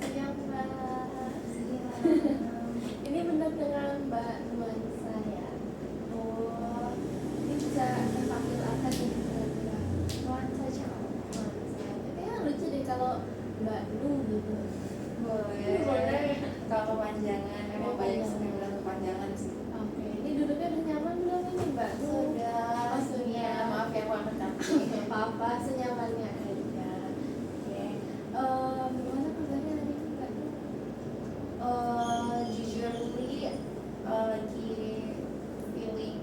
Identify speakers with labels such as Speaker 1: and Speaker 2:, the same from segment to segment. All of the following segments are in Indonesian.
Speaker 1: siang Mbak. Ini benar dengan Mbak Nuansa ya. Oh, ini bisa dipanggil apa nih kira-kira?
Speaker 2: Nuansa siapa?
Speaker 1: Nuansa. Kayaknya lucu deh kalau Mbak Nu gitu.
Speaker 2: Boleh. Kalau kepanjangan emang
Speaker 1: Oh,
Speaker 2: banyak
Speaker 1: kepanjangan.
Speaker 2: yang bilang kepanjangan sih.
Speaker 1: Oke, ini duduknya udah nyaman belum ini Mbak Nu?
Speaker 2: Sudah.
Speaker 1: Oh, sudah.
Speaker 2: Maaf ya aku angkat kaki.
Speaker 1: Apa senyamannya aja. Oke. Gimana kabarnya hari ini Mbak Nu?
Speaker 2: Jujurly lagi feeling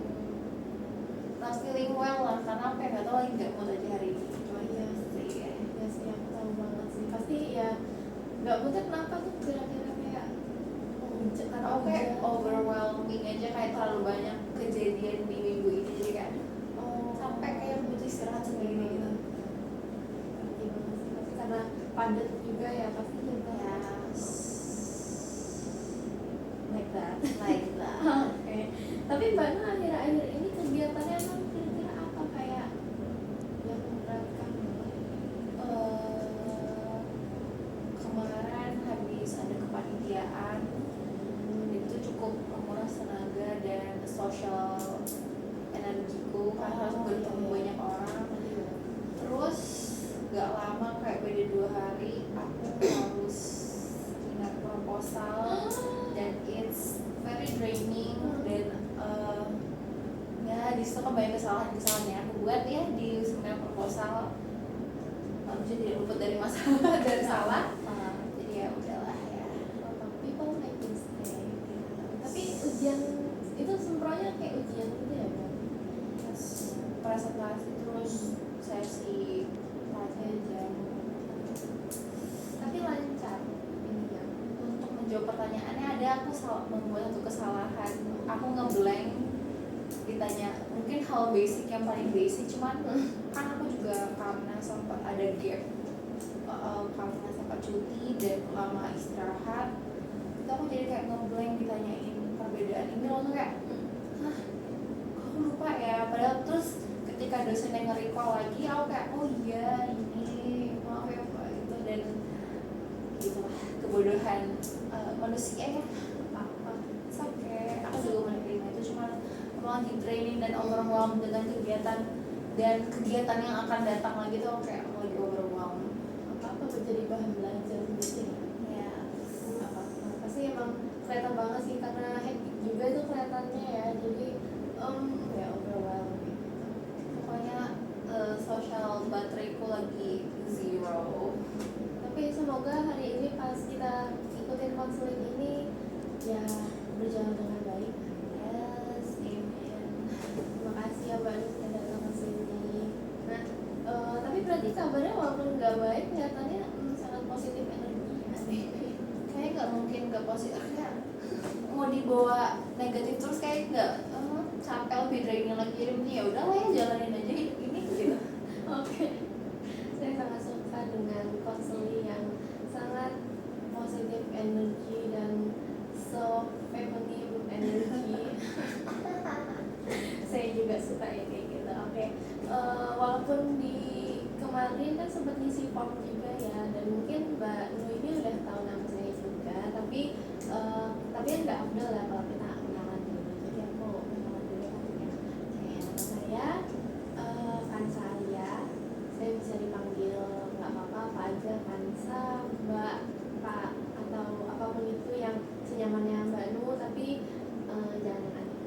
Speaker 2: not feeling well lah, karena apa ya, nggak tahu lagi nggak mood aja hari ini. Cuma
Speaker 1: Iya.
Speaker 2: sih ya.
Speaker 1: Ya sih aku tahu banget sih. Pasti ya nggak mudah kenapa tuh kira-kira kayak karena
Speaker 2: Aku kayak
Speaker 1: hujan.
Speaker 2: overwhelming aja, kayak terlalu banyak kejadian di minggu ini, jadi kayak
Speaker 1: Oh,
Speaker 2: sampai kayak butuh istirahat sendiri gitu.
Speaker 1: ngerti banget sih. Pasti karena padat juga ya pasti juga.
Speaker 2: Yes.
Speaker 1: Like that.
Speaker 2: Like that.
Speaker 1: Oke. Tapi Mbak Nu akhir-akhir ini kegiatannya emang kira-kira apa kayak yang memberatkan banget?
Speaker 2: Kemarin habis ada kepanitiaan, itu cukup menguras tenaga dan sosial energiku karena harus bertemu banyak orang. Terus gak lama, kayak beda 2 hari, aku harus ingat proposal dan it's very draining. Dan ya disitu kan banyak kesalahan-kesalahan yang aku buat ya di seminar proposal. Manusia tidak luput dari masalah dan salah. Jadi ya udahlah ya.
Speaker 1: People make mistake. Tapi ujian itu sempronya kayak ujian gitu ya Mbak?
Speaker 2: Terus presentasi, terus sesi pelajaran.
Speaker 1: Tapi lancar ini ya.
Speaker 2: Untuk menjawab pertanyaannya, ada aku membuat satu kesalahan. Aku ngeblank ditanya mungkin hal basic yang paling basic, cuman kan aku juga karena sempat ada gap, karena sempat cuti dan lama istirahat, itu aku jadi kayak ngeblank ditanyain perbedaan ini, lalu kayak hah, kok aku lupa ya. Padahal terus ketika dosen yang nge-recall lagi, aku kayak oh iya ini, maaf ya Pak, itu. Dan gitulah kebodohan manusia ya. Apa it's okay, aku juga menerima itu, cuma emang lagi training dan overwhelmed dengan kegiatan yang akan datang lagi tuh, kayak lagi overwhelmed.
Speaker 1: Apa menjadi bahan belajar sendiri
Speaker 2: Ya,
Speaker 1: pasti emang kelihatan banget sih karena hektik juga itu kelihatannya ya. Jadi ya overwhelmed gitu.
Speaker 2: pokoknya social bateraiku lagi zero.
Speaker 1: Tapi semoga hari ini pas kita ikutin konseling ini ya berjalan dengan baik.
Speaker 2: Yes, amen.
Speaker 1: Terima kasih ya Mbak Nu sudah datang ke sini. Nah, tapi berarti kabarnya walaupun nggak baik kelihatannya sangat positif energi ya.
Speaker 2: Kayaknya nggak mungkin nggak positif, kayak mau dibawa negatif terus kayak nggak, capek, lebih draining lagi. Jadi ya udahlah ya, jalanin aja hidup ini gitu.
Speaker 1: Oke. Saya sangat suka dengan konseling yang sangat positif energi dan so feminine energi. Saya juga suka ya kayak gitu. Oke. Walaupun di kemarin kan sempat ngisi form juga ya, dan mungkin Mbak Nu ini udah tahu nama saya juga, tapi kan nggak afdol lah kalau kita kenalan dulu. Jadi aku kenalan dulu kali ya. Oke, nama saya Kansa Alia. Saya bisa dipanggil nggak apa-apa apa aja, Kansa, Mbak, Pak, atau apapun itu yang senyamannya Mbak Nu, tapi jangan yang aneh.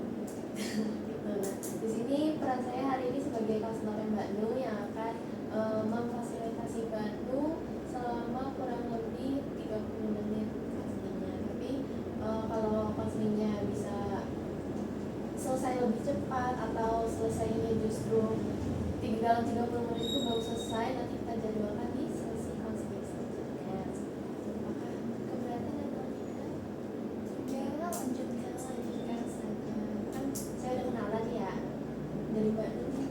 Speaker 1: Gitu. Nah, di sini peran saya hari ini sebagai konselor Mbak Nu yang akan memfasilitasi Mbak Nu selama kurang lebih 30 menit konselingnya. Tapi kalau konselingnya bisa selesai lebih cepat atau selesainya justru dalam 30 menit itu baru selesai, nanti kita jadwalkan di sesi konseling selanjutnya. Apakah keberatan atau tidak?
Speaker 2: Ya lanjutkan saja.
Speaker 1: Lanjutkan saja. Kan saya udah kenalan ya dari Mbak Nu.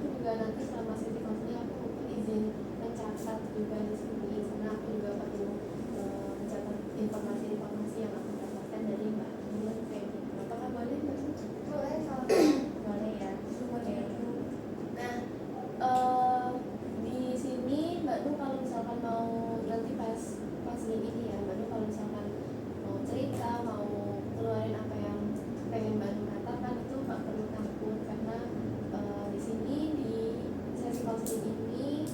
Speaker 1: aku juga nanti selama sesi counseling aku mungkin izin mencatat juga di sini karena aku juga perlu mencatat informasi-informasi yang aku dapatkan dari Mbak Nur kayak gitu. Apakah boleh Mbak Nur?
Speaker 2: Boleh kalau
Speaker 1: Boleh ya.
Speaker 2: boleh.
Speaker 1: Nah, di sini Mbak Nur kalau misalkan mau nanti pas ini ya, Mbak Nur kalau misalkan mau cerita, mau keluarin apa yang pengen Mbak Nur katakan itu nggak perlu takut karena di sini di sesi counseling ini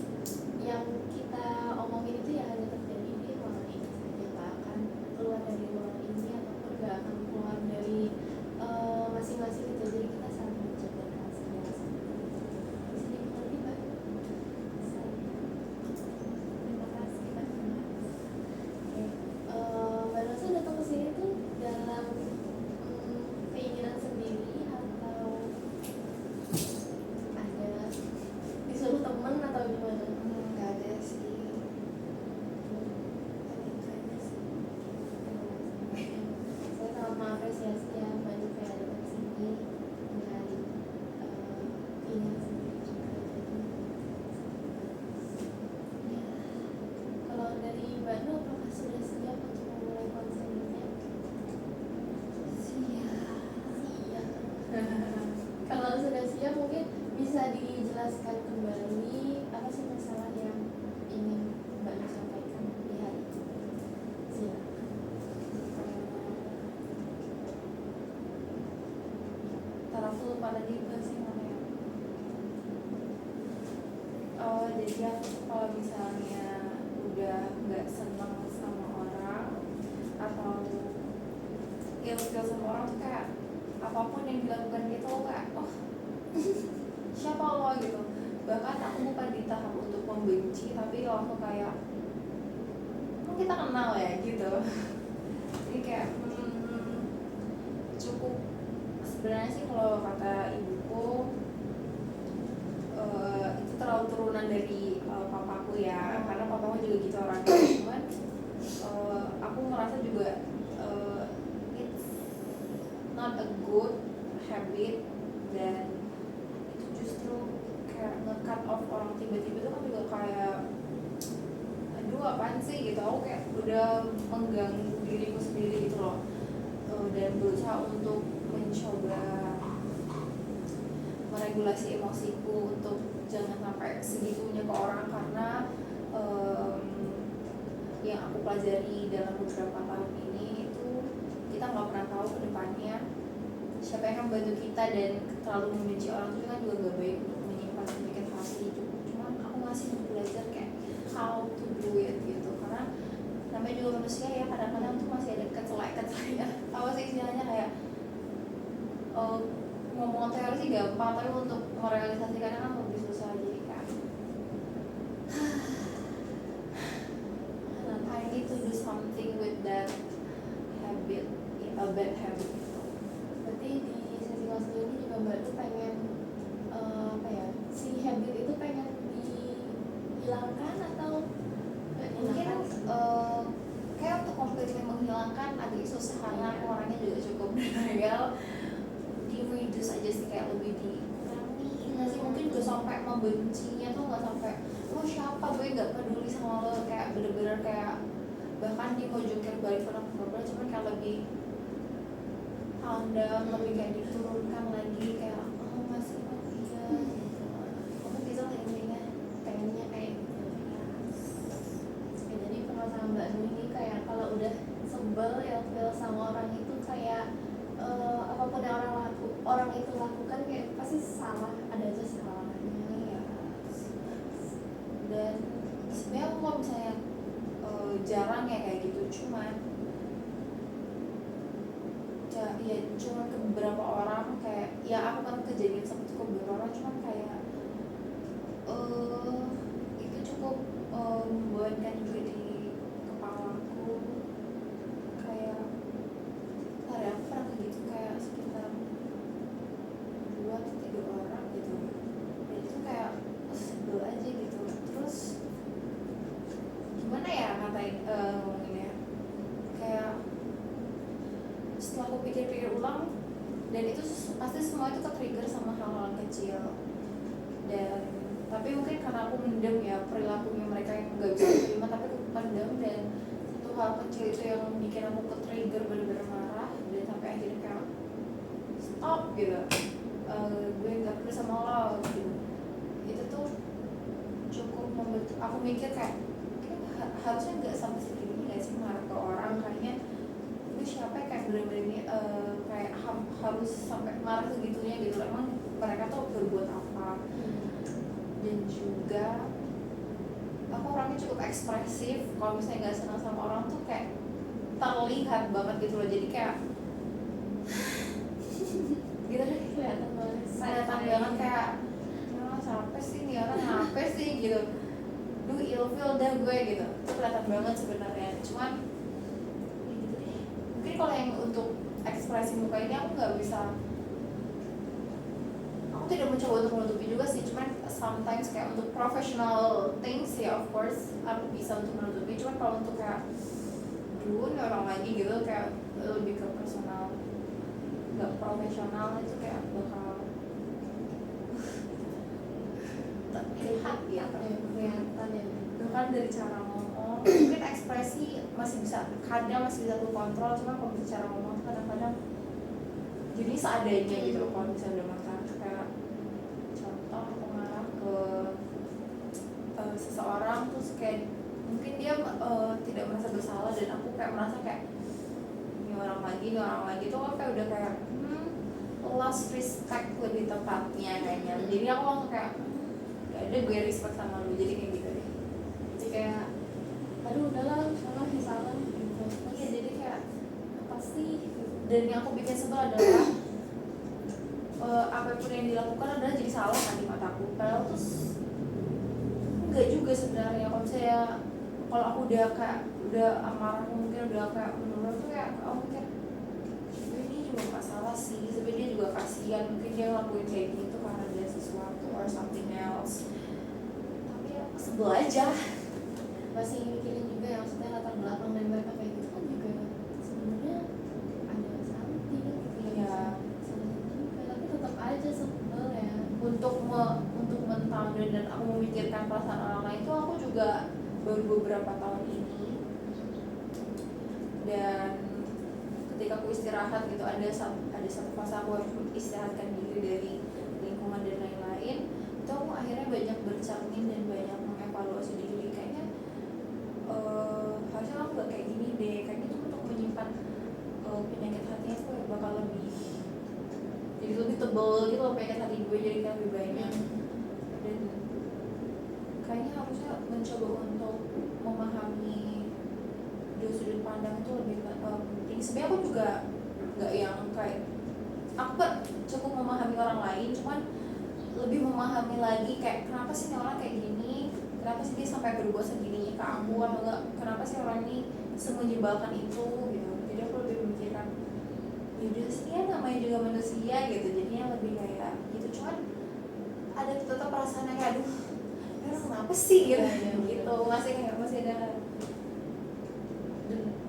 Speaker 1: yang kita omongin itu ya hanya terjadi di ruangan ini saja, nggak akan keluar dari ruangan ini ataupun nggak akan keluar dari masing-masing itu, jadi kita saling menjaga rahasia seperti itu. Di sini mengerti Mbak? Terima kasih Mbak. Oke, Mbak Rosa datang ke sini tuh dalam keinginan sendiri atau ada disuruh temen atau gimana?
Speaker 2: Nggak ada sih.
Speaker 1: Saya sangat mengapresiasi ya Mbak Nur kayak datang ke sini dengan keinginan sendiri juga. Jadi ya, kalau dari Mbak Nur apakah sudah siap untuk memulai konselingnya? Siap. Kalau sudah siap mungkin bisa dijelaskan kembali apa sih masalah yang ingin Mbak Nur sampaikan di hari ini. Silakan.
Speaker 2: Ntar aku lupa tadi bahasnya mana ya. Oh, jadi aku kalau misalnya udah nggak seneng sama orang atau ilfeel sama orang tuh kayak apapun yang dilakukan dia tuh kayak siapa lo gitu. Bahkan aku bukan di tahap untuk membenci, tapi langsung kayak kita kenal ya gitu. Jadi kayak cukup sebenarnya sih kalau kata ibuku itu terlalu turunan dari papaku ya, karena papaku juga gitu orangnya. Cuman aku merasa juga it's not a good habit, dan itu justru kayak nge-cut off orang tiba-tiba itu kan juga kayak aduh apaan sih gitu. Aku kayak udah mengganggu diriku sendiri gitu loh. Dan berusaha untuk mencoba meregulasi emosiku untuk jangan sampai segitunya ke orang, karena yang aku pelajari dalam beberapa tahun ini itu kita nggak pernah tahu ke depannya siapa yang akan membantu kita, dan terlalu membenci orang itu kan juga nggak baik untuk menyimpan sedikit hati gitu. Cuman aku masih belajar kayak how to do it gitu, karena namanya juga manusia ya, kadang-kadang tuh masih ada kecelak-kecelaknya. Apa sih istilahnya kayak ngomong teori sih gampang, tapi untuk merealisasikannya kan lebih susah. Jadi kayak I need to do something with that habit, a bad habit gitu.
Speaker 1: Berarti di sesi counseling ini juga Mbak tuh pengen apa ya, si habit itu pengen dihilangkan atau nggak
Speaker 2: Mungkin
Speaker 1: dihilangkan?
Speaker 2: kayak untuk completely menghilangkan agak susah karena aku orangnya juga cukup denial. Di reduce aja sih, kayak lebih dikurangi nggak sih, mungkin juga sampai membencinya tuh nggak sampai lo siapa, gue nggak peduli sama lo, kayak bener-bener kayak bahkan dia mau jungkir balik pernah ngobrol, cuman kayak lebih down, lebih kayak diturunkan lagi, kayak masih iya gitu. Kamu bisa lah intinya.
Speaker 1: Pengennya kayak gitu ya. Oke, jadi permasalahan Mbak Nu ini kayak kalau udah sebel ya sama orang itu kayak apapun yang orang itu lakukan kayak pasti salah, ada aja salahnya ya.
Speaker 2: Dan sebenarnya aku kalau misalnya jarang ya kayak gitu, cuman ya cuma ke beberapa orang, kayak ya aku kan kejadian sama ke beberapa orang, cuman kayak itu cukup membuatkan juga di kepalaku. Kayak hari aku pernah kayak gitu, kayak sekitar 2 atau 3 orang gitu, dan itu kayak sebel aja gitu. Terus gimana ya ngatain ngomonginnya, kayak setelah aku pikir-pikir ulang, dan itu pasti semua itu ke-trigger sama hal-hal kecil. Dan tapi mungkin karena aku mendem ya perilakunya mereka yang nggak bisa terima, tapi aku pendam. Dan satu hal kecil itu yang bikin aku ke trigger bener-bener marah, dan sampai akhirnya kayak stop gitu. Gue nggak perlu sama lo gitu. Itu tuh cukup membentuk aku mikir kayak harusnya nggak sampai segini nggak sih marah ke orang. Kayaknya gue siapa yang kayak bener-bener ini kayak harus sampai marah segitunya gitu. Emang mereka tuh berbuat apa. Dan juga aku orangnya cukup ekspresif. Kalau misalnya nggak senang sama orang tuh kayak terlihat banget gitu loh. Jadi kayak gitu deh,
Speaker 1: Kelihatan banget.
Speaker 2: banget kayak siapa sih nih orang, apa sih gitu. Duh, ilfil dah gue gitu. Itu kelihatan banget sebenarnya. Cuman ya gitu deh. Mungkin kalau yang untuk ekspresi muka ini aku nggak bisa, aku tidak mencoba untuk menutupi juga sih. Cuman sometimes kayak untuk professional things ya of course aku bisa untuk menutupi. Cuman kalau untuk kayak dulu nih orang lagi gitu kayak lebih ke personal, nggak profesional, itu kayak bakal terlihat ya.
Speaker 1: Kelihatan ya.
Speaker 2: Bahkan dari cara ngomong mungkin ekspresi masih bisa, kadang masih bisa aku kontrol. Cuma kalau bicara ngomong kadang-kadang jadi seadanya gitu loh. Kalau misalnya udah marah kayak contoh aku marah ke seseorang terus kayak mungkin dia tidak merasa bersalah, dan aku kayak merasa kayak ini orang lagi tuh aku kayak udah kayak lost respect lebih tepatnya kayaknya. Jadi aku langsung kayak gak ada gue respect sama lu, jadi kayak gitu deh.
Speaker 1: Jadi kayak aduh udahlah salah ya salah gitu.
Speaker 2: Iya, jadi kayak apa sih. Dan yang aku bikin sebel adalah apapun yang dilakukan adalah jadi salah kan di mataku. Padahal tuh enggak juga sebenarnya. Kalau misalnya kalau aku udah kayak udah amarah, mungkin udah kayak menurut tuh kayak aku mikir ini juga gak salah sih, sebenarnya dia juga kasihan, mungkin dia ngelakuin kayak gitu karena ada sesuatu or something else. Tapi ya sebel aja.
Speaker 1: Masih mikirin juga ya, maksudnya latar belakang dari mereka kayak gitu kan juga sebenarnya ada something gitu ya.
Speaker 2: Iya.
Speaker 1: Sebenarnya juga tapi tetap aja sebel ya.
Speaker 2: Untuk mentangga dan aku memikirkan perasaan orang lain itu aku juga baru beberapa tahun ini. Dan ketika aku istirahat gitu, ada satu fase aku harus istirahatkan diri dari lingkungan dan lain-lain, itu aku akhirnya banyak bercermin dan banyak mengevaluasi diri. Kayaknya harusnya aku gak kayak gini deh. Kayaknya itu untuk menyimpan penyakit hatinya tuh bakal lebih jadi lebih tebal gitu loh, penyakit hati gue jadi kan lebih banyak. Dan kayaknya harusnya mencoba untuk memahami dua sudut pandang itu lebih penting. Sebenarnya aku juga nggak yang kayak aku kan cukup memahami orang lain, cuman lebih memahami lagi kayak kenapa sih orang kayak gini, kenapa sih dia sampai berbuat segini ke aku, atau enggak kenapa sih orang ini semenyebalkan itu gitu. Jadi aku lebih memikirkan yaudah sih ya namanya juga manusia gitu, jadinya lebih kayak gitu. Cuman ada tetap perasaannya kayak aduh kenapa sih gitu, gitu masih ada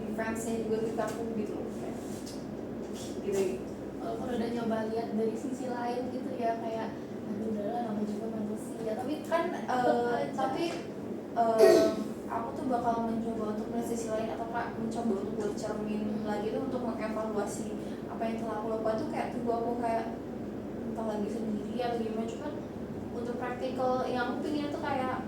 Speaker 2: defense-nya juga di aku gitu loh, kayak gitu.
Speaker 1: Walaupun udah nyoba lihat dari sisi lain gitu ya, kayak aduh udahlah namanya juga manusia, tapi
Speaker 2: Kan
Speaker 1: tapi
Speaker 2: aku tuh bakal mencoba untuk melihat sisi lain, atau kak mencoba untuk bercermin lagi tuh untuk mengevaluasi apa yang telah aku lakukan tuh kayak tunggu aku kayak entah lagi sendiri atau gimana. Cuman untuk praktikal yang aku pengen tuh kayak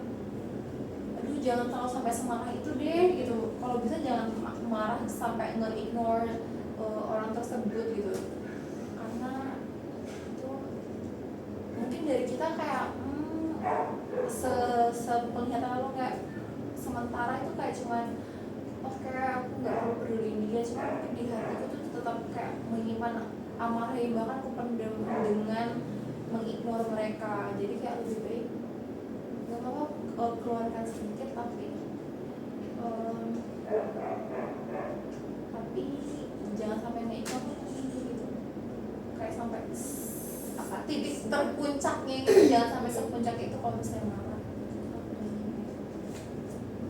Speaker 2: aduh jangan terlalu sampai semarah itu deh gitu. Kalau bisa jangan marah sampai nge-ignore orang tersebut gitu, karena itu mungkin dari kita kayak sepenglihatan lo kayak sementara itu kayak cuman oke aku nggak perlu peduliin dia. Cuma mungkin di hatiku tuh tetap kayak menyimpan amarah yang bahkan aku pendam dengan mengignore mereka. Jadi kayak lebih baik nggak apa-apa keluarkan sedikit, tapi jangan sampai mengignore gitu, kayak sampai apa titik terpuncaknya itu jangan sampai sepuncak itu kalau misalnya marah.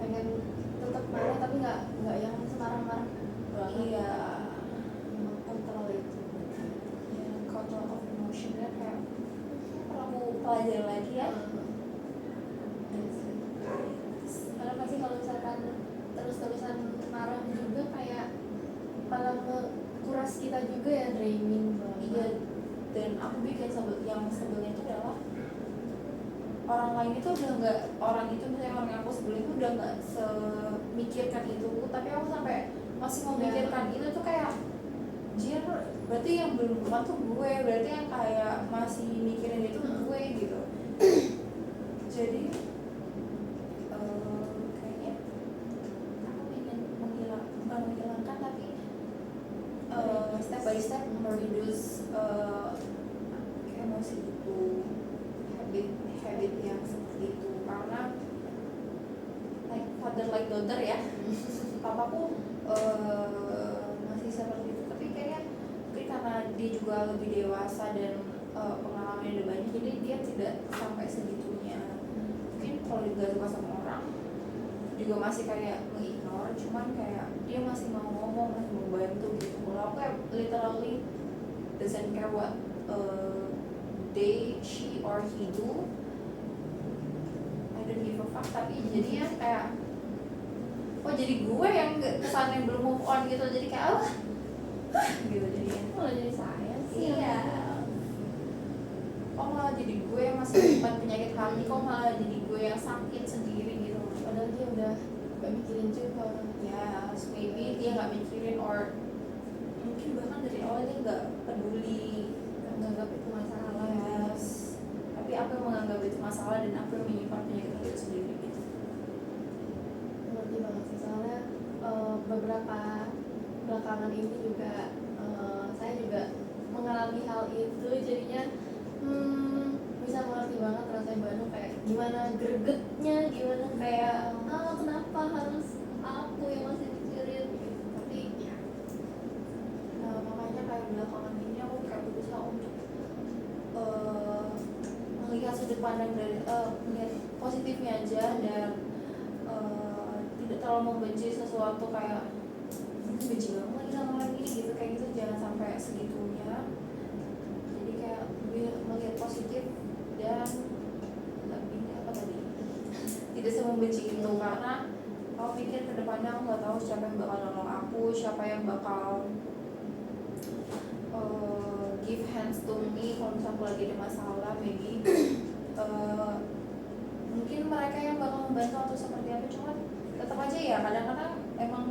Speaker 1: pengen tetap marah tapi nggak yang semarah-marah banget.
Speaker 2: Iya,
Speaker 1: Kontrol itu.
Speaker 2: ya, control of emotion ya, kayak terlalu pelajari lagi ya.
Speaker 1: Karena pasti kalau misalkan terus-terusan marah juga kayak malah kuras kita juga ya, draining banget.
Speaker 2: Iya, dan aku bikin yang sebelnya itu adalah orang lain itu udah nggak, orang itu misalnya orang yang aku sebelum itu udah nggak semikirkan itu, tapi aku sampai masih memikirkan itu tuh kayak jir, berarti yang belum kuat tuh gue, berarti yang kayak masih mikirin itu gue gitu. Jadi kayaknya aku ingin bukan menghilangkan tapi step by step mereduce emosi itu, habit yang seperti itu, karena like father like daughter ya. Papaku masih seperti itu, tapi kayaknya mungkin karena dia juga lebih dewasa dan pengalamannya udah banyak, jadi dia tidak sampai segitunya. Mungkin kalau dia suka sama orang juga masih kayak mengignore, cuman kayak dia masih mau ngomong, masih mau bantu gitu. Kalau aku kayak literally doesn't care what they, she or he do, I don't give a fuck. Tapi jadinya kayak jadi gue yang kesannya belum move on gitu, jadi kayak gitu jadinya.
Speaker 1: Malah jadi saya sih.
Speaker 2: Iya. Kok malah jadi gue yang masih menyimpan penyakit hati, kok malah jadi gue yang sakit sendiri gitu.
Speaker 1: Padahal dia udah gak mikirin juga.
Speaker 2: Ya, maybe dia nggak mikirin, or mungkin bahkan dari awal dia nggak peduli,
Speaker 1: Gak menganggap itu masalah.
Speaker 2: yes. Tapi aku yang menganggap itu masalah dan aku yang menyimpan penyakit hati itu sendiri gitu.
Speaker 1: Ngerti banget sih, soalnya beberapa belakangan ini juga saya juga mengalami hal itu, jadinya bisa mengerti banget rasanya Banu kayak gimana gregetnya, gimana kayak kenapa harus aku yang masih mikirin gitu. Tapi ya
Speaker 2: Makanya kayak belakangan ini aku kayak berusaha untuk melihat sudut pandang dari melihat positifnya aja, dan tidak terlalu membenci sesuatu kayak benci banget lagi sama orang ini gitu, kayak gitu jangan sampai segitunya. Jadi kayak lebih melihat positif dan lebih apa tadi, tidak semembenci itu, karena aku pikir ke depannya aku nggak tahu siapa yang bakal nolong aku, siapa yang bakal give hands to me kalau misalnya aku lagi ada masalah. Maybe mungkin mereka yang bakal membantu atau seperti apa, cuman tetap aja ya kadang-kadang emang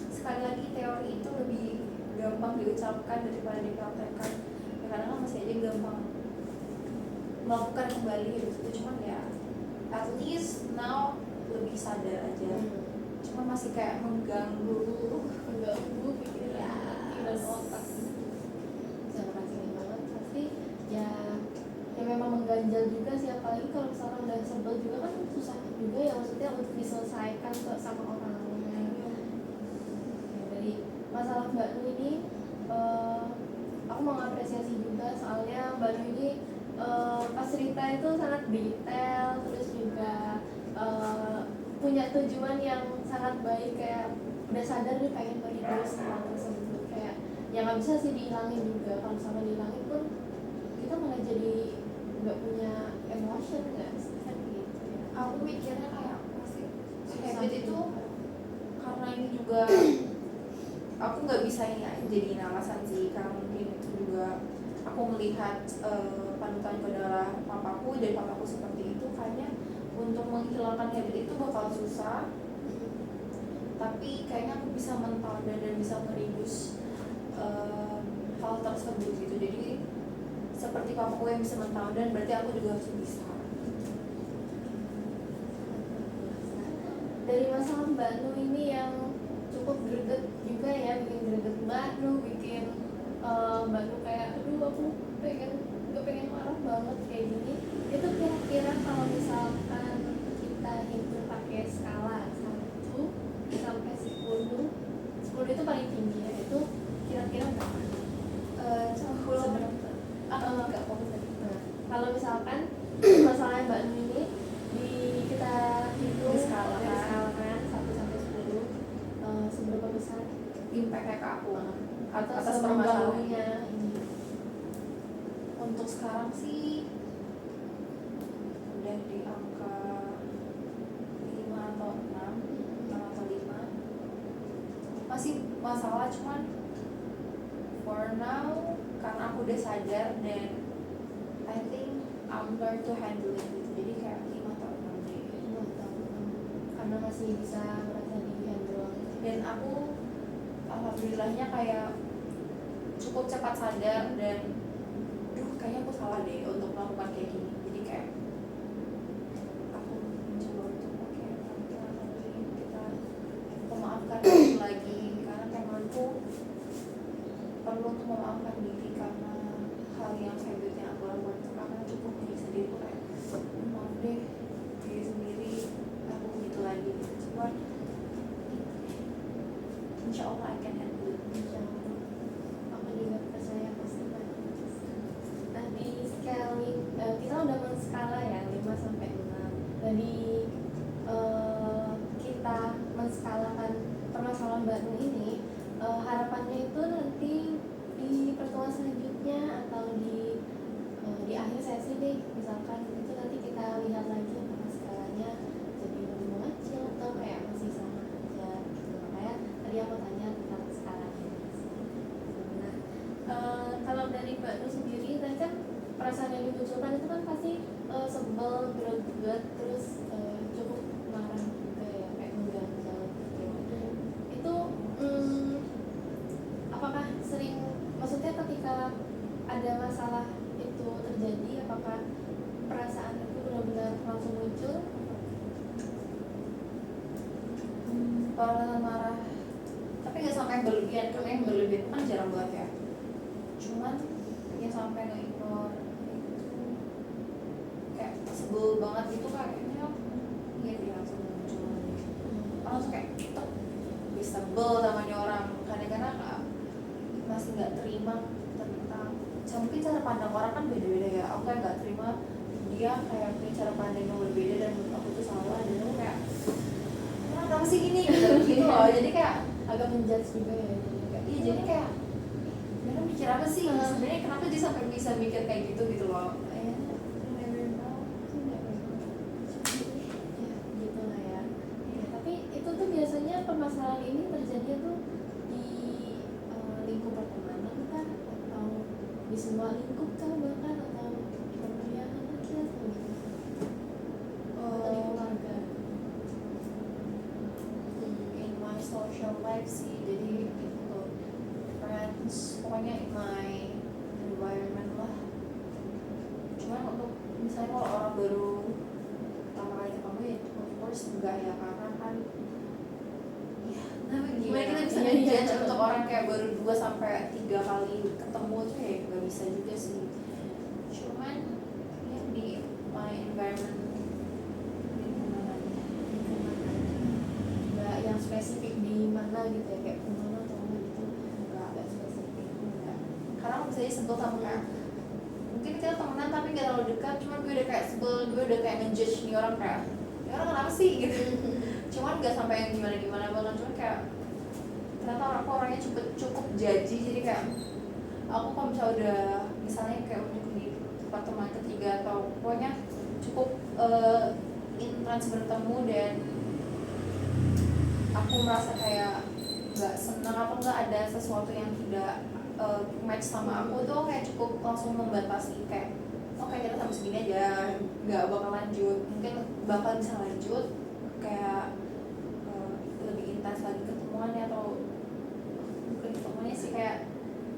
Speaker 2: sekali lagi teori itu lebih gampang diucapkan daripada dipraktekkan. Ya kadang-kadang masih aja gampang melakukan kembali hidup itu, cuman ya at least now lebih sadar aja. Cuma masih kayak mengganggu
Speaker 1: pikiran dan otak. Bisa ngerasain banget pasti ya memang mengganjal juga sih, apalagi kalau misalkan udah sebel juga kan susah juga ya, maksudnya untuk diselesaikan sama orangnya. Ya, dari masalah Mbak Nu ini aku mau ngapresiasi juga, soalnya Mbak Nu ini pas cerita itu sangat detail, terus juga punya tujuan yang sangat baik, kayak udah sadar nih pengen mereduce hal tersebut, kayak yang nggak bisa sih dihilangin juga. Kalau misalnya dihilangin pun kita malah jadi nggak punya emotion, nggak sih kan gitu ya.
Speaker 2: Aku mikirnya kayak pasti habit itu karena ini juga aku nggak bisa ini jadi alasan sih, karena mungkin itu juga aku melihat panutanku adalah papaku, dan papaku seperti itu, kayaknya untuk menghilangkan habit itu bakal susah. Tapi kayaknya aku bisa mental dan bisa mereduce hal tersebut gitu. Jadi seperti papaku yang bisa mental dan berarti aku juga harus bisa.
Speaker 1: Dari masalah Mbak Nu ini yang cukup greget juga ya, bikin greget Mbak Nu, bikin Mbak Nu kayak aduh aku gak pengen marah banget kayak gini. Itu kira-kira kalau misalkan kita hitung pakai skala 1 sampai 10 itu paling tinggi ya, itu kira-kira berapa?
Speaker 2: 10
Speaker 1: Enggak fokus tadi. Kalau misalkan masalahnya Mbak Nu ini kita hitung skalakan 1 sampai 10, seberapa besar
Speaker 2: Impact ke aku
Speaker 1: atas
Speaker 2: permasalahannya.
Speaker 1: permasalahannya ini?
Speaker 2: Untuk sekarang sih udah di angka 5 atau 5 masih masalah, cuman for now karena aku udah sadar dan I think I'm learn to handle it gitu, jadi kayak 5 atau 6 deh.
Speaker 1: Karena masih bisa merasa di handle.
Speaker 2: Dan aku alhamdulillahnya kayak cukup cepat sadar dan kayaknya aku salah deh untuk melakukan kayak gini, jadi kayak aku mencoba untuk pelan-pelan lagi kita memaafkan diri lagi, karena kayak menurutku perlu untuk memaafkan diri karena hal yang habit yang aku lakukan itu, karena cukup menyiksa diri tuh kayak maaf deh diri sendiri, aku gitu lagi gitu. Cuman insya Allah I can handle it.
Speaker 1: Insya Allah. Aku juga percaya pasti kan. Nah di scaling kita udah men-skala ya 5 sampai 6. Dari kita menskalakan permasalahan Mbak Nu ini, harapannya itu nanti di pertemuan selanjutnya atau di akhir sesi deh, misalkan itu nanti kita lihat lagi apakah skalanya jadi lebih mengecil atau kayak masih sama aja gitu. Makanya tadi aku tanya tentang skalanya. Nah kalau dari Mbak Nu sendiri tadi kan perasaan yang dimunculkan itu kan pasti sebel, greget, terus cukup marah juga ya, kayak mengganjal gitu. Itu apakah sering, maksudnya ketika ada masalah itu terjadi, apakah perasaan itu benar-benar langsung muncul?
Speaker 2: Perasaan marah, tapi nggak sampai berlebihan, karena yang berlebihan kan jarang banget ya. Cuman ya sampai nge-ignore itu, kayak sebel banget gitu kayaknya, iya dia langsung muncul. Langsung kayak bisa sebel sama dia orang, kadang-kadang masih nggak terima tentang, mungkin cara pandang orang kan beda-beda ya. Aku kayak nggak terima dia kayak punya cara pandang yang berbeda dan menurut aku itu salah, dan aku kayak kenapa sih gini gitu loh. Jadi kayak
Speaker 1: Agak menjudge juga ya.
Speaker 2: iya, jadi kayak mereka mikir apa sih sebenarnya, kenapa dia sampai bisa mikir kayak gitu loh. Never know.
Speaker 1: Ya, gitu lah ya. Ya, tapi itu tuh biasanya permasalahan ini terjadi tuh di lingkup pertemanan kah, atau di semua lingkup kah, bahkan atau perkuliahan aja atau gitu, atau di keluarga.
Speaker 2: In my social life sih, jadi itu friends, pokoknya in my environment lah. Cuman untuk misalnya kalau orang baru pertama kali ketemu ya of course enggak ya, karena kan ya gimana kita bisa ngejudge untuk orang kayak baru 2 sampai 3 kali ketemu tuh ya nggak bisa juga sih. Cuman ya di my environment, lingkungan aja.
Speaker 1: Nggak yang spesifik di mana gitu ya, kayak kemana atau mana gitu, nggak spesifik, nggak.
Speaker 2: Karena aku bisa sebel sama kayak mungkin kita temenan tapi nggak terlalu dekat, cuman gue udah kayak sebel, gue udah kayak ngejudge nih orang kayak ini orang kenapa sih gitu. Cuman nggak sampai yang gimana banget, cuman kayak ternyata orangnya cukup jaji, jadi kayak aku kalau misalnya udah misalnya kayak udah di pertemuan ketiga atau pokoknya cukup intens bertemu dan aku merasa kayak nggak senang atau nggak ada sesuatu yang tidak match sama aku tuh kayak cukup langsung membatasi, kayak oke, kita sampai segini aja, nggak bakal lanjut. Mungkin bakal bisa lanjut kayak lebih intens lagi ketemuannya, atau bukan ketemuannya sih, kayak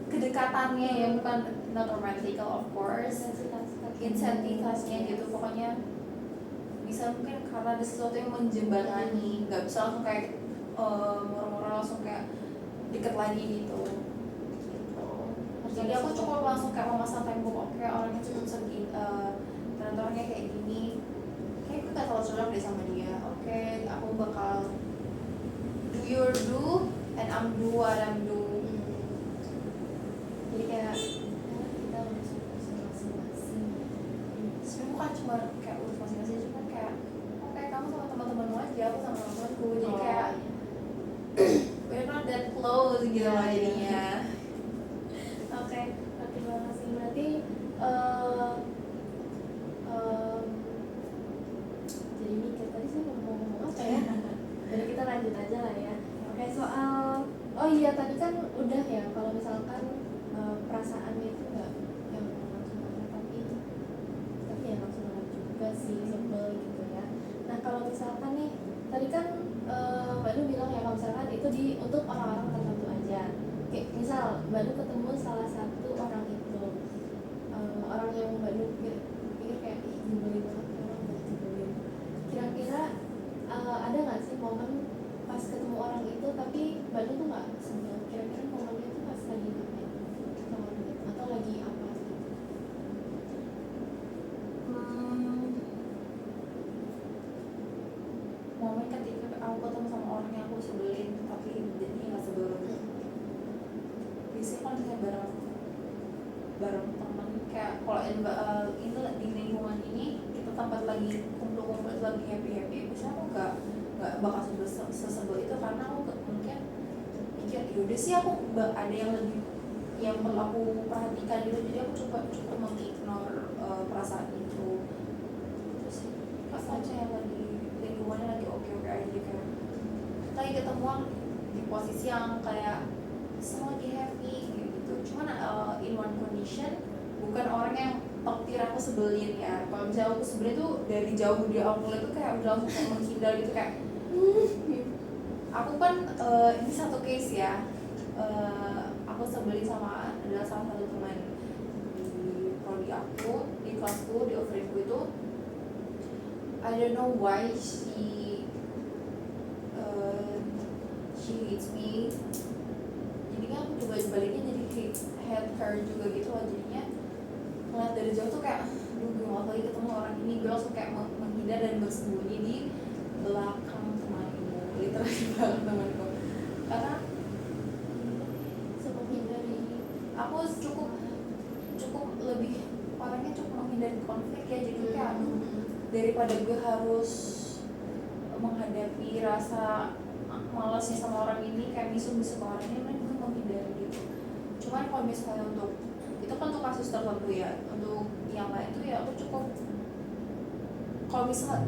Speaker 2: kedekatannya ya, bukan not romantical of course, intensitasnya gitu. Pokoknya bisa mungkin karena ada sesuatu yang menjembatani, nggak bisa langsung kayak murah-murah langsung kayak deket lagi gitu. Jadi aku cukup langsung kayak memasang tembok, oke orangnya cukup segini, ternyata orangnya kayak gini, kayak gue gak terlalu cocok deh sama dia. Oke, aku bakal do your do and I'm do what I'm do.
Speaker 1: Jadi kayak kita harus masing-masing.
Speaker 2: Sebenarnya bukan cuma kayak urus masing-masing, cuma kayak oke, kamu sama teman-temanmu aja, aku sama teman-temanku. Jadi kayak we're not that close gitu lah jadinya.
Speaker 1: Oke, terima kasih. Berarti misalkan nih tadi kan Mbak Nu bilang ya kalau misalkan itu untuk orang-orang tertentu aja. Kayak misal Mbak Nu ketemu salah satu orang itu, orang yang Mbak Nu pikir kayak ih nyebelin banget orang Mbak nyebelin. Kira-kira ada nggak sih momen pas ketemu orang itu tapi Mbak Nu tuh nggak sebel? Kira-kira momennya tuh pas lagi ngapain sama orang itu atau lagi apa gitu?
Speaker 2: Momen ketika aku ketemu sama orang yang aku sebelin tapi dia nggak sebel. Biasanya kalau misalnya bareng teman kayak kalau ini di lingkungan ini kita tempat lagi kumpul-kumpul lagi happy biasanya aku nggak bakal sesebel itu karena aku mungkin pikir yaudah sih aku ada yang lebih yang perlu aku perhatikan gitu, jadi aku cukup mengignore perasaan itu. Terus pas aja yang lagi lingkungannya lagi oke aja kayak lagi ketemuan di posisi yang kayak semua lagi happy gitu. Cuman in one condition, bukan orang yang takdir aku sebelin ya. Kalau misalnya aku sebelin tuh dari jauh dia aku lihat tuh kayak udah langsung kayak menghindar gitu kayak aku kan ini satu case ya. Aku sebelin sama adalah salah satu teman di prodi aku, di kelasku, di offeringku itu. I don't know why she hates me. Jadinya aku coba baliknya jadi hate her juga gitu loh. Jadinya ngeliat dari jauh tuh kayak aduh gue gak lagi ketemu orang ini, gue langsung kayak menghindar dan bersembunyi di belakang temanku, literally belakang temanku, karena
Speaker 1: Menghindari
Speaker 2: aku cukup lebih orangnya cukup menghindari konflik ya. Jadi kayak aduh daripada gue harus menghadapi rasa malasnya sama orang ini kayak misu-misu ke orang ini, gue menghindari gitu. Cuman kalau misalnya untuk itu kan untuk kasus tertentu ya, untuk yang lain tuh ya aku cukup kalau misalnya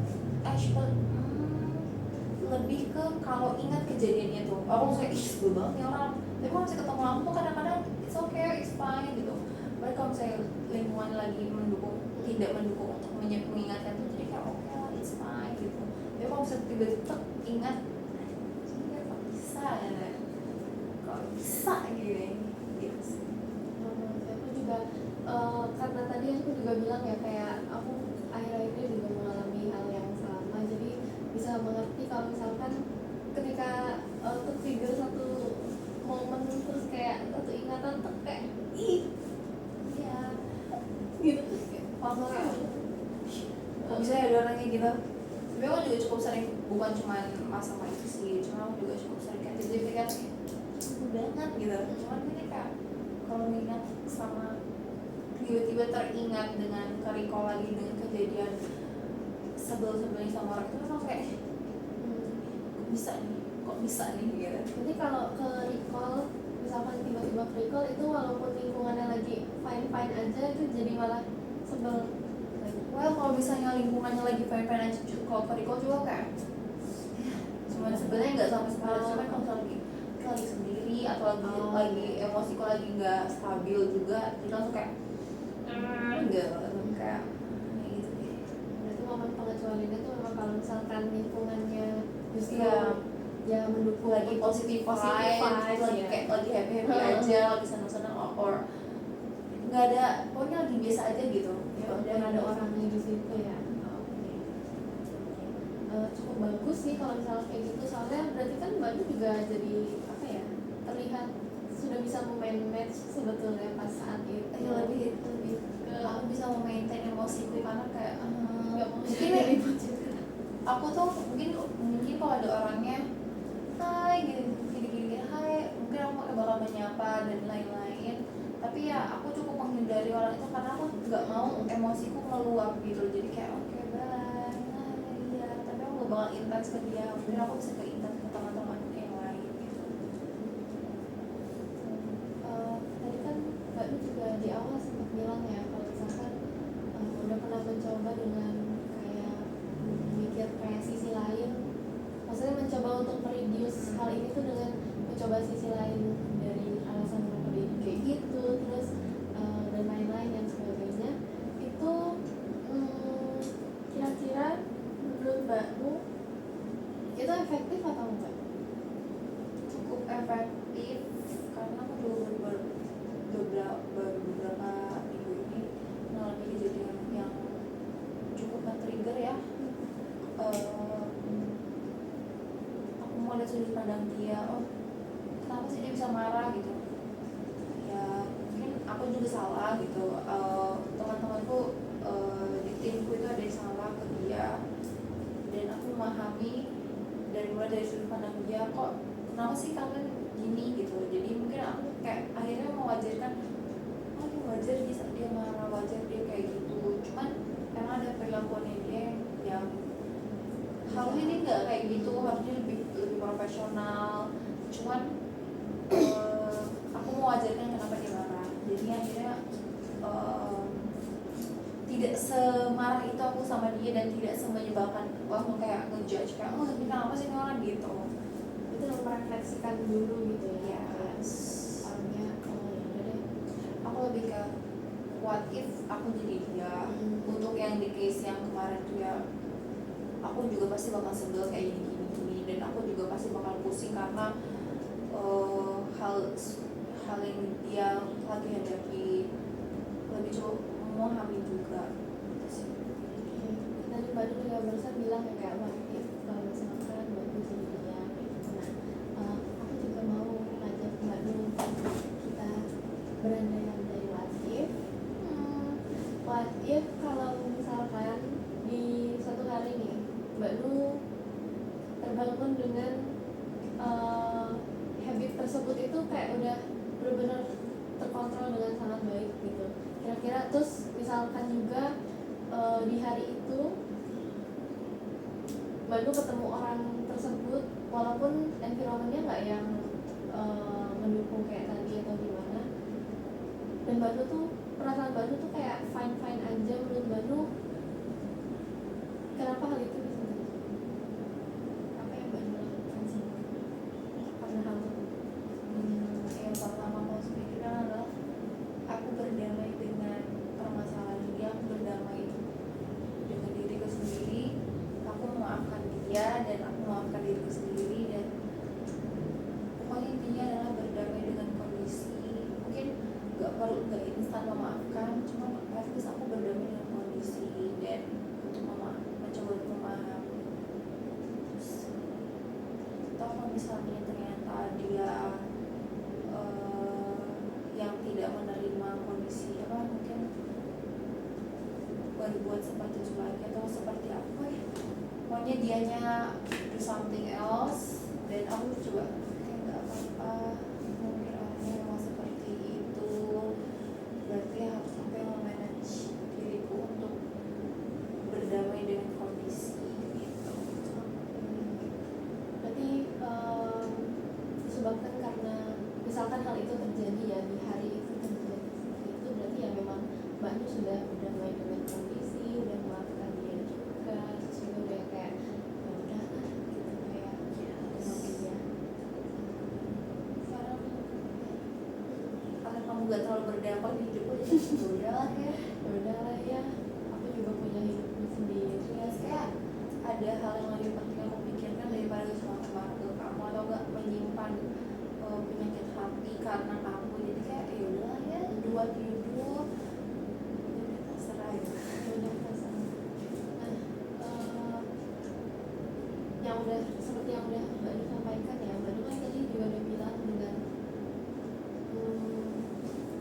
Speaker 2: lebih ke kalau ingat kejadiannya tuh aku kayak ih sebel banget nih orang, tapi kalau misalnya ketemu langsung tuh kadang-kadang it's okay, it's fine gitu. Tapi kalau misalnya lingkungan lagi tidak mendukung untuk mengingatkan tuh jadi kayak oke lah, it's fine gitu. Tapi kalau misalnya tiba-tiba ingat kok bisa ya, kok bisa gini gitu sih.
Speaker 1: aku juga karena tadi aku juga bilang ya kayak aku akhir-akhir ini juga mengalami hal yang sama, jadi bisa mengerti kalau misalkan ketika tertrigger satu momen terus kayak satu ingatan tuh kayak ih ya gitu
Speaker 2: Langsung kayak bisa ya ada orang kayak gitu. Tapi aku juga cukup sering, bukan cuma masalah itu sih, cuma aku juga cukup sering kayak tiba-tiba kan banget gitu. Cuman ini kayak kalau mengingat sama tiba-tiba teringat dengan recall lagi dengan kejadian sebel-sebelnya sama orang itu langsung kayak kok bisa nih gitu.
Speaker 1: Jadi kalau ke recall misalkan tiba-tiba ke recall itu walaupun lingkungannya lagi fine aja itu jadi malah sebel.
Speaker 2: Well kalau misalnya lingkungannya lagi fine aja, kalau ke recall juga kayak cuman sebenarnya nggak sampai sekali, cuman kalau lagi sendiri atau lagi emosiku lagi nggak stabil juga, jadi langsung kayak gitu, kayak gitu deh.
Speaker 1: Berarti momen pengecualiannya itu memang kalau misalkan lingkungannya justru
Speaker 2: Iya.
Speaker 1: ya mendukung
Speaker 2: Lagi positif vibes, lagi
Speaker 1: ya.
Speaker 2: kayak lagi happy aja, lagi senang or nggak ada, pokoknya lagi biasa aja gitu
Speaker 1: Ya udah ada orangnya di situ ya. Oke. Cukup bagus sih kalau misalnya kayak gitu, soalnya berarti kan Mbak Nu juga jadi apa ya, terlihat sudah bisa manage sebetulnya pas saat itu.
Speaker 2: lebih ke aku bisa memaintain emosiku karena kayak
Speaker 1: nggak mau
Speaker 2: mungkin
Speaker 1: jadi ribut juga.
Speaker 2: aku tuh mungkin kalau ada orangnya hai gini hai, mungkin aku bakal menyapa dan lain-lain, tapi ya aku cukup menghindari orang itu karena aku nggak mau emosiku meluap gitu. Jadi kayak oke, bye, ya, tapi aku nggak bakal intens ke dia, mungkin aku bisa ke intens ke teman-teman yang lain gitu.
Speaker 1: Tadi kan Mbak Nu juga di awal sempat bilang ya kalau misalkan udah pernah mencoba dengan kayak mikir kayak sisi lain, maksudnya mencoba untuk mereduce hal ini tuh dengan mencoba sisi lain dari alasan kenapa dia kayak gitu, terus dan lain-lain yang sebagainya itu kira-kira menurut Mbak Nu
Speaker 2: salah gitu. Teman-temanku di timku itu ada yang salah ke dia, dan aku memahami dan mulai dari sudut pandang dia, kok kenapa sih kalian gini gitu. Jadi mungkin aku kayak akhirnya mewajarkan, oh ini wajar dia marah, wajar dia kayak gitu, cuman emang ada perilakuannya dia yang harusnya dia nggak kayak gitu, harusnya lebih profesional. Cuman aku mewajarkan kenapa dia marah. Jadi akhirnya tidak semarah itu aku sama dia, dan tidak semenyebalkan langsung kayak ngejudge kayak, oh ini kenapa sih ini orang gitu.
Speaker 1: Itu merefleksikan dulu gitu ya.
Speaker 2: Yes.
Speaker 1: Orangnya oh ya udah deh.
Speaker 2: Aku lebih ke what if aku jadi dia. Untuk yang di case yang kemarin tuh ya, aku juga pasti bakal sebel kayak gini, dan aku juga pasti bakal pusing karena hal yang dia lagi hadapi, lebih coba memahami juga.
Speaker 1: Tadi Mbak Nur juga barusan bilang ya kayak what if kalau misalkan Mbak Nur jadi dia gitu. Nah, aku juga mau ngajak Mbak Nur untuk kita berandai-andai what if kalau misalkan di suatu hari nih Mbak Nur terbangun dengan habit tersebut itu kayak udah benar-benar terkontrol dengan sangat baik gitu. Kira-kira terus misalkan juga di hari itu Mbak Nur ketemu orang tersebut walaupun environmentnya nggak yang mendukung kayak tadi atau gimana, dan Mbak Nur tuh perasaan Mbak Nur tuh kayak fine aja. Menurut Mbak Nur kenapa hal itu bisa terjadi? Apa yang Mbak Nur lakukan sih karena hal itu?
Speaker 2: Yang pertama aku harus pikirkan adalah aku berdamai dengan permasalahan dia, aku berdamai dengan diriku sendiri, aku memaafkan dia dan aku memaafkan diriku sendiri. Dan pokoknya intinya adalah berdamai dengan kondisi. Mungkin nggak instan memaafkan, cuma at least aku berdamai dengan kondisi dan untuk mencoba untuk memahami. Atau kalau misalnya ternyata dia yang tidak menerima kondisi mungkin berbuat seperti itu lagi atau seperti apa ya, pokoknya dianya do something else, dan aku coba kayak nggak apa-apa, mungkin orangnya memang seperti itu, berarti harus aku yang memanage diriku untuk berdamai dengan kondisi gitu.
Speaker 1: Berarti disebabkan karena misalkan hal itu terjadi ya di hari itu terjadi seperti itu, berarti ya memang Mbak Nur sudah berdamai dengan kondisi, udah memaafkan dia juga, terus juga udah kayak ya udah gitu kayak memang dia
Speaker 2: Sekarang karena kamu gak terlalu berdampak di hidupku, jadi ya udahlah ya.
Speaker 1: ya udahlah ya, aku juga punya hidupku sendiri.
Speaker 2: Ya kayak ada hal yang lebih penting aku pikirkan daripada cuma marah ke kamu atau gak menyimpan penyakit hati karena kamu. Jadi kayak ya udahlah ya, do what you do, udah terserah ya.
Speaker 1: Udah terserah. Nah, yang udah seperti yang udah Mbak Nur sampaikan ya, Mbak Nur kan tadi juga udah bilang dengan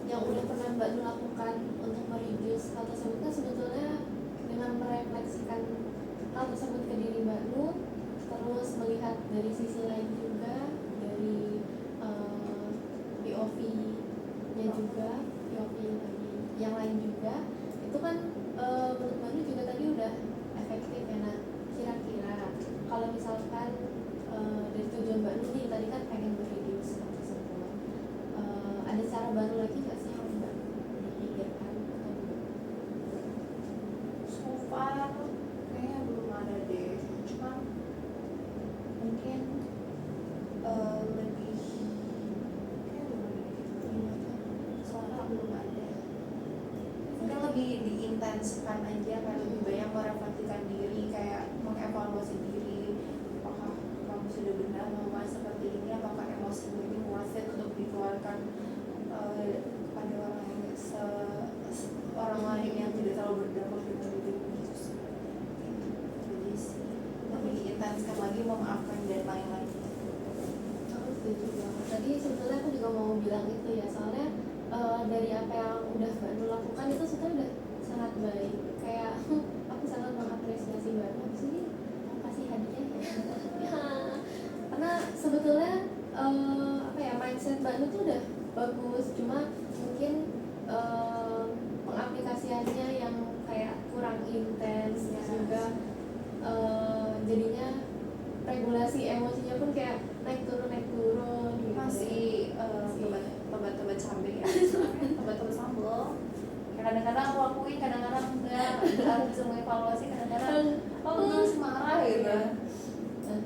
Speaker 1: yang udah pernah Mbak Nur lakukan untuk mereduce hal tersebut kan sebetulnya dengan merefleksikan hal tersebut ke diri Mbak Nur, terus melihat dari sisi lain juga, dari POV-nya juga, POV yang lain juga, itu kan menurut Mbak Nur juga tadi udah efektif ya. Nah, kira-kira kalau misalkan dari tujuan Mbak Nur nih tadi kan pengen mereduce hal tersebut, ada cara baru lagi nggak sih yang Mbak pikirkan atau
Speaker 2: So far kayaknya belum ada deh, cuma mungkin lebih kayak belum ada deh. Soalnya belum ada, mungkin lebih diintenskan aja, kayak lebih banyak merefleksikan diri, kayak mengevaluasi diri, apakah kamu sudah benar melakukan seperti ini, apakah emosimu ini worth it untuk dikeluarkan pada orang yang orang lain yang tidak terlalu berdampak dengan dirimu gitu sih. Jadi sih lebih diintenskan lagi, memaafkan dan lain-lain.
Speaker 1: aku setuju banget. Tadi sebetulnya aku juga mau bilang itu ya, soalnya dari apa yang udah baik, kayak aku sangat mengapresiasi Mbak Nu. Habis ini mau kasih hadiah ya. Karena sebetulnya apa ya, mindset Mbak Nu tuh udah bagus, cuma mungkin pengaplikasiannya yang kayak kurang intens, terus juga jadinya regulasi emosinya pun kayak naik turun gitu.
Speaker 2: Masih tobat cabai ya, tobat sambal. Kadang-kadang aku lakuin, kadang-kadang enggak. Harus bisa mengevaluasi, kadang-kadang masih marah gitu.
Speaker 1: Nah,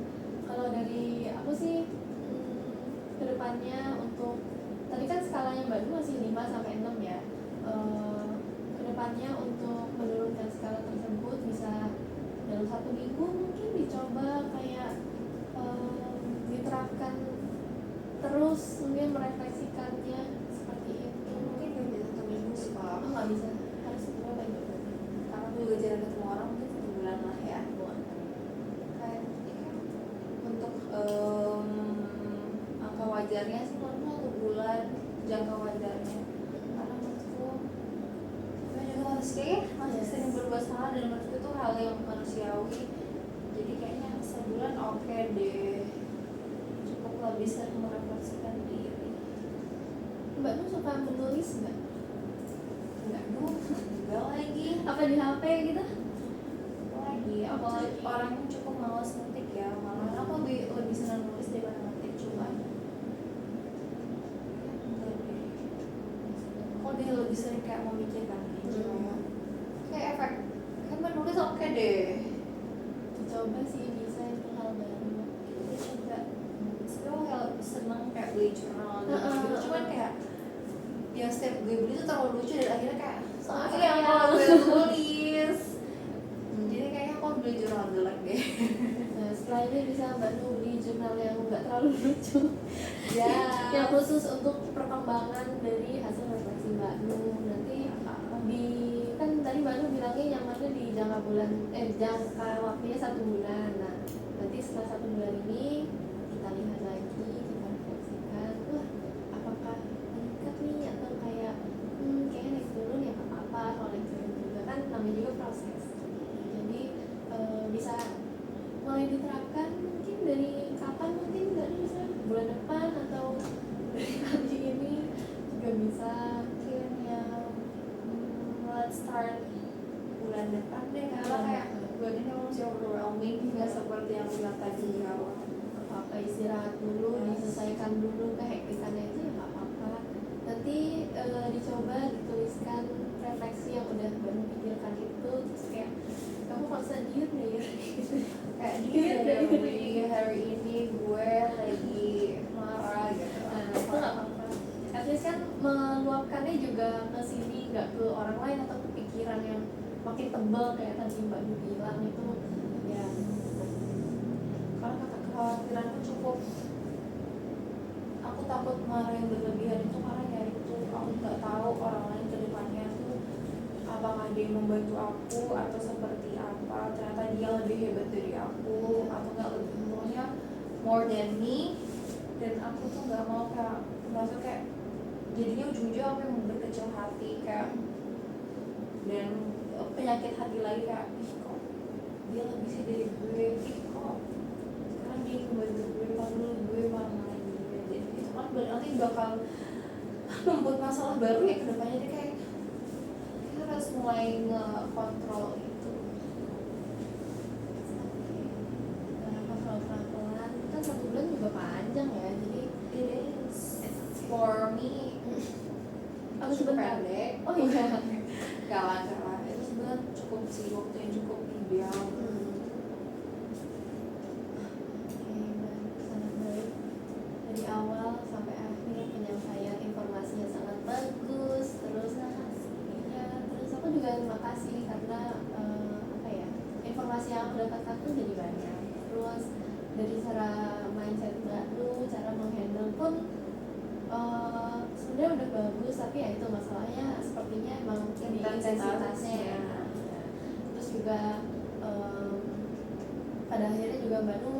Speaker 1: kalau dari aku sih kedepannya untuk tadi kan skalanya Mbak Nu masih 5 sampai 6 ya. Kedepannya untuk menurunkan skala tersebut bisa dalam 1 minggu mungkin dicoba kayak diterapkan terus, mungkin merefleksikannya seperti itu.
Speaker 2: Mungkin gak bisa 1 minggu sih Pak.
Speaker 1: Nggak bisa, harus berapa juga.
Speaker 2: Karena aku juga jarang ketemu orang, mungkin 1 bulan lah ya. Kayak untuk angka wajarnya sih menurutku 1 bulan jangka wajarnya. Karena menurutku kita juga masih sering berbuat salah, dan menurutku itu hal yang manusiawi. Jadi kayaknya sebulan oke deh, cukup lah bisa merefleksikan diri.
Speaker 1: Mbak Nu suka menulis nggak?
Speaker 2: Enggak enggak lagi.
Speaker 1: Apa di HP gitu?
Speaker 2: Lagi aku orangnya cukup malas ngetik ya, malah aku lebih senang nulis daripada ngetik. Cuma kok dia lebih sering kayak memikirkan gitu. Kayak efek kan menulis oke deh,
Speaker 1: Dicoba sih, bisa itu hal baru.
Speaker 2: kita coba. Sebenarnya kayak seneng kayak beli jurnal gitu. Cuman kayak yang setiap gue beli itu terlalu lucu, dan akhirnya kayak yang kalau gue tulis. Jadi kayaknya aku beli jurnal jelek deh.
Speaker 1: Nah, setelah ini bisa Mbak Nu beli jurnal yang nggak terlalu lucu.
Speaker 2: Ya.
Speaker 1: Yang khusus untuk perkembangan dari hasil refleksi Mbak Nu. Nanti di kan tadi Mbak Nu bilangnya nyamannya di jangka waktunya 1 bulan. Nah, nanti setelah 1 bulan ini kita lihat lagi, kita refleksikan, wah apakah meningkat nih atau kayak kayaknya naik turun ya nggak apa-apa, kalau naik turun juga kan namanya juga proses. Jadi bisa mulai diterapkan mungkin dari kapan, mungkin dari bisa bulan depan atau dari hari ini juga bisa.
Speaker 2: Mungkin ya let's start bulan depan deh, karena kayak bulan ini masih overwhelming, nggak seperti yang bilang tadi di awal.
Speaker 1: Apa istirahat dulu, diselesaikan dulu kehektikannya itu ya nggak apa-apa. Nanti dicoba dituliskan refleksi yang udah baru pikirkan itu, terus kayak kamu paksa diet nih ya
Speaker 2: Kayak dia dari hari ini gue lagi marah gitu.
Speaker 1: Nah, itu nggak apa-apa. At least kan meluapkannya juga ke sini, nggak ke orang lain atau ke pikiran yang makin tebal kayak tadi Mbak Nu bilang itu ya.
Speaker 2: Karena kekhawatiranku cukup, aku takut marah yang berlebihan itu karena ya itu aku nggak tahu orang lain ke depannya tuh apakah dia membantu aku atau seperti apa. Ternyata dia lebih hebat dari aku atau nggak, lebih umurnya more than me, dan aku tuh nggak mau kayak merasa kayak jadinya ujung-ujungnya aku yang berkecil hati kayak, dan penyakit hati lagi kayak ih kok dia lebih sih dari gue, ih kok sekarang dia ngebantu gue, kalau dulu gue malah dia. Jadi itu kan berarti bakal membuat masalah baru ya kedepannya. Dia kayak kita harus mulai ngekontrol itu.
Speaker 1: Kenapa kalau pelan-pelan kan 1 bulan juga panjang ya, jadi
Speaker 2: It is for me.
Speaker 1: aku
Speaker 2: Cukup
Speaker 1: sebentar.
Speaker 2: pendek.
Speaker 1: Oh iya.
Speaker 2: Gak lah, itu sebenarnya cukup sih, waktu yang cukup ideal.
Speaker 1: Sangat baik dari awal sampai akhir, penyampaian informasinya sangat bagus. Terus terus aku juga terima kasih karena apa ya, informasi yang aku dapatkan tuh jadi banyak. Terus dari cara mindset Mbak Nu, cara menghandle pun sebenarnya udah bagus, tapi ya itu masalahnya sepertinya emang di intensitasnya ya. Terus juga pada akhirnya juga Mbak Nu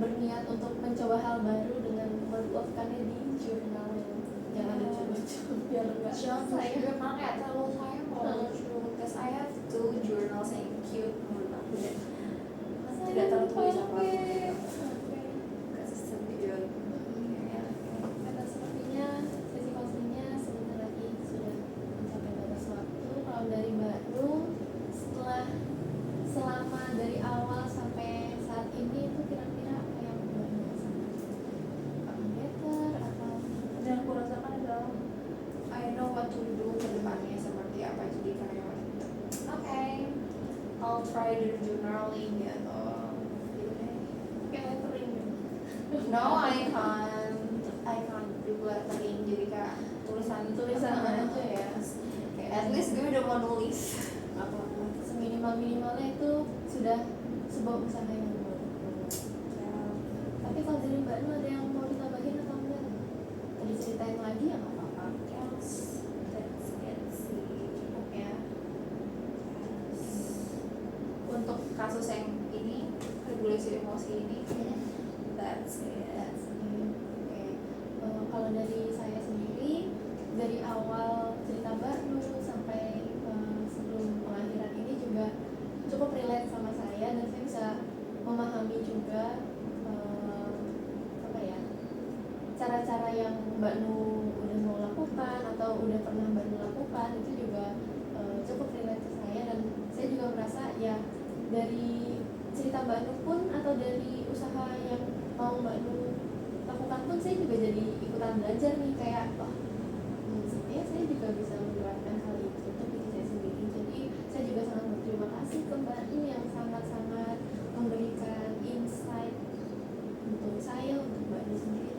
Speaker 1: berniat untuk mencoba hal baru dengan meluapkannya di jurnal yang jangan lucu-lucu biar enggak
Speaker 2: jangan
Speaker 1: Saya.
Speaker 2: juga karena kayak terlalu saya mau lucu because I have two journals yang cute menurut aku dan tidak tertulis apa-apa because it's so cute.
Speaker 1: Kata sepertinya sesi counselingnya sebentar lagi sudah mencapai batas waktu. Kalau dari Mbak Nung, selama dari awal sampai saat ini itu kira-kira apa yang Mbak Nung rasakan? Apakah better atau
Speaker 2: Dan aku rasakan adalah I know what to do ke depannya seperti apa, jadi kayak okay, I'll try the journaling gitu deh.
Speaker 1: kayak lettering gitu?
Speaker 2: No, I can't do lettering, jadi kayak tulisan
Speaker 1: aja ya.
Speaker 2: kayak at least gue udah mau nulis.
Speaker 1: Apa seminimal-minimalnya itu sudah sebuah usaha yang baru. Tapi kalau dari Mbak Nung ada yang mau ditambahin atau enggak? Tadi ceritain lagi ya nggak apa-apa.
Speaker 2: That's it sih, cukup ya. Untuk kasus yang ini, regulasi emosi ini, that's it.
Speaker 1: Oke. Kalau dari saya sendiri, dari awal cerita Mbak Nung sampai sebelum pengakhiran ini juga cukup relate sama saya dan saya bisa memahami juga apa ya, cara-cara yang Mbak Nung udah mau lakukan atau udah pernah Mbak Nung lakukan itu juga cukup relate ke saya dan saya juga merasa ya dari cerita Mbak Nung pun atau dari usaha yang mau Mbak Nung lakukan pun saya juga jadi ikutan belajar nih kayak sebenarnya saya juga bisa menerapkan hal itu untuk diri saya sendiri. Jadi saya juga sangat berterima kasih ke Mbak Nung yang sangat-sangat memberikan insight untuk saya, untuk Mbak Nung sendiri